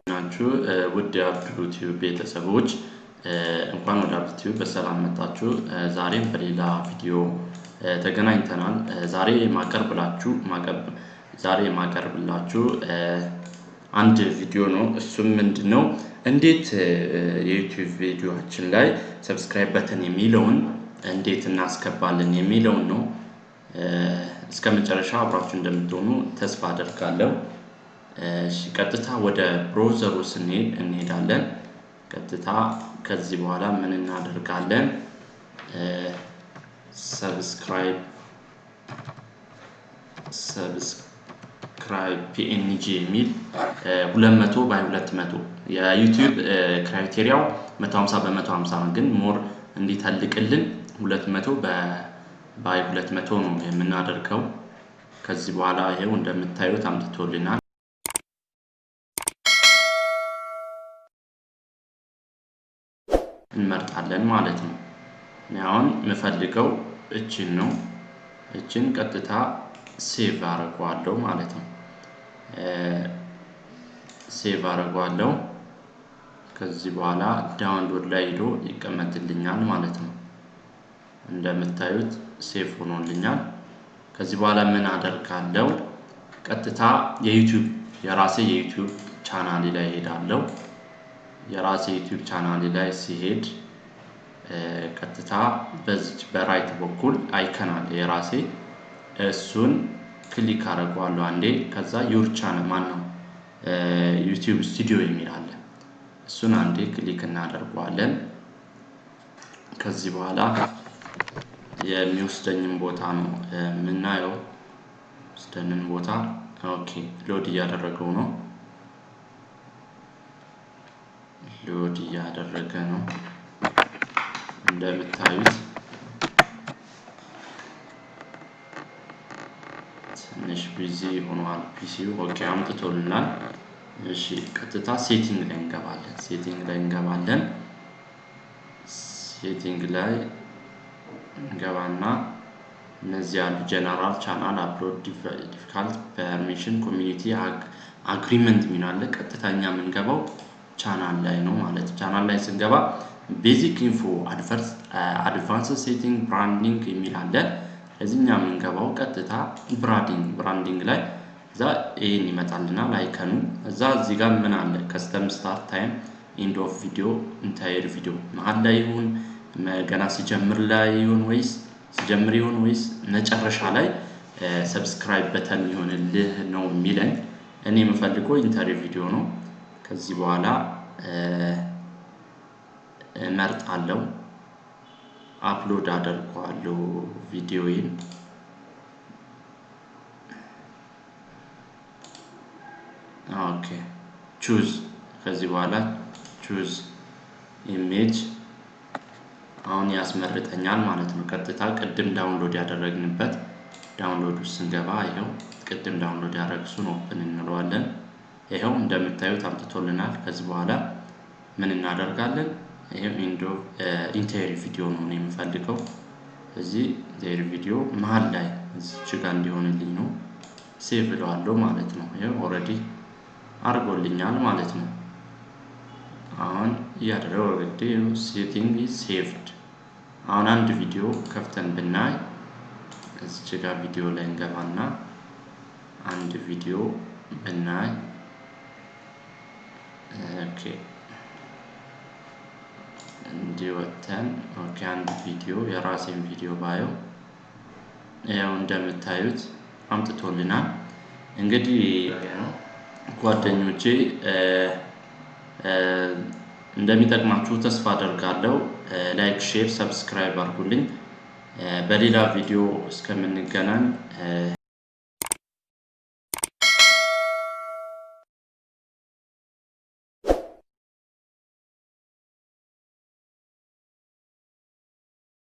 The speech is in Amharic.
ናችሁ ውድ የአብሉ ቲዩብ ቤተሰቦች እንኳን ወደ አብሉ ቲዩብ በሰላም መጣችሁ። ዛሬም በሌላ ቪዲዮ ተገናኝተናል። ዛሬ ማቀርብላችሁ አንድ ቪዲዮ ነው። እሱም ምንድነው እንዴት የዩቲዩብ ቪዲዮአችን ላይ ሰብስክራይብ በተን የሚለውን እንዴት እናስገባለን የሚለውን ነው። እስከመጨረሻው አብራችሁ እንደምትሆኑ ተስፋ አደርጋለሁ። ቀጥታ ወደ ብራውዘሩ እንሄዳለን። ቀጥታ ከዚህ በኋላ ምን እናደርጋለን? ሰብስክራይብ png የሚል 200 ባይ 200 የዩቲዩብ ክራይቴሪያው 150 በ150 ነው። ግን ሞር እንዲታልቅልን 200 ባይ 200 ነው የምናደርገው። ከዚህ በኋላ ይሄው እንደምታዩት አምጥቶልናል። እንመርጣለን ማለት ነው። አሁን የምፈልገው እቺን ነው። እቺን ቀጥታ ሴቭ አደርጋለሁ ማለት ነው። ሴቭ አደርጋለሁ። ከዚህ በኋላ ዳውንሎድ ላይ ሄዶ ይቀመጥልኛል ማለት ነው። እንደምታዩት ሴቭ ሆኖልኛል። ከዚህ በኋላ ምን አደርጋለሁ? ቀጥታ የራሴ የዩቲዩብ ቻናሌ ላይ ሄዳለሁ። የራሴ ዩቲዩብ ቻናሌ ላይ ሲሄድ ቀጥታ በዚህ በራይት በኩል አይከን አለ የራሴ፣ እሱን ክሊክ አደርጋለሁ አንዴ። ከዛ ዩር ቻናል ማነው ዩቲዩብ ስቱዲዮ የሚል አለ። እሱን አንዴ ክሊክ እናደርጋለን። ከዚህ በኋላ የሚወስደኝን ቦታ ነው የምናየው። ወስደንን ቦታ ኦኬ፣ ሎድ እያደረገው ነው። ሎድ እያደረገ ነው። እንደምታዩት ትንሽ ቢዚ ሆኗል ፒሲው። ኦኬ አምጥቶልናል። እሺ ቀጥታ ሴቲንግ ላይ እንገባለን። ሴቲንግ ላይ እንገባና እነዚህ ያሉ ጀነራል ቻናል አፕሎድ ዲፊካልት ፐርሚሽን ኮሚኒቲ አግሪመንት ሚናለ ቀጥታኛ የምንገባው ቻናል ላይ ነው ማለት። ቻናል ላይ ስንገባ ቤዚክ ኢንፎ አድቫንስ ሴቲንግ ብራንዲንግ የሚል አለ። እዚህኛ የምንገባው ቀጥታ ብራንዲንግ ላይ እዛ ይሄን ይመጣልናል አይከኑ። እዚህ ጋር ምን አለ? ከስተም ስታርት ታይም ኤንድ ኦፍ ቪዲዮ ኢንታየር ቪዲዮ መሀል ላይ ይሁን ገና ሲጀምር ይሁን ወይስ መጨረሻ ላይ ሰብስክራይብ በተን ይሆንልህ ነው የሚለን። እኔ የምፈልገው ኢንታየር ቪዲዮ ነው። ከዚህ በኋላ እመርጣለሁ፣ አፕሎድ አደርጋለሁ ቪዲዮዬን። ኦኬ ቹዝ፣ ከዚህ በኋላ ቹዝ ኢሜጅ አሁን ያስመርጠኛል ማለት ነው። ቀጥታ ቅድም ዳውንሎድ ያደረግንበት ዳውንሎድ ውስጥ ስንገባ ይሄው ቅድም ዳውንሎድ ያደረግሱን ኦፕን እንለዋለን። ይሄው እንደምታዩት አምጥቶልናል። ከዚህ በኋላ ምን እናደርጋለን? ይሄው ኢንታየር ቪዲዮ ነው የምፈልገው። እዚህ ኢንታየር ቪዲዮ መሀል ላይ እዚች ጋር እንዲሆንልኝ ነው ሴቭ እለዋለሁ ማለት ነው። ይሄው ኦሬዲ አድርጎልኛል ማለት ነው። አሁን ያደረገው ሴቲንግ ኢዝ ሴቭድ። አሁን አንድ ቪዲዮ ከፍተን ብናይ እዚች ጋር ቪዲዮ ላይ እንገባና አንድ ቪዲዮ ብናይ ኦኬ እንዲወተን ኦኬ አንድ ቪዲዮ የራሴን ቪዲዮ ባየው ያው እንደምታዩት አምጥቶልናል። እንግዲህ ጓደኞቼ እንደሚጠቅማችሁ ተስፋ አደርጋለሁ። ላይክ፣ ሼር፣ ሰብስክራይብ አድርጉልኝ። በሌላ ቪዲዮ እስከምንገናኝ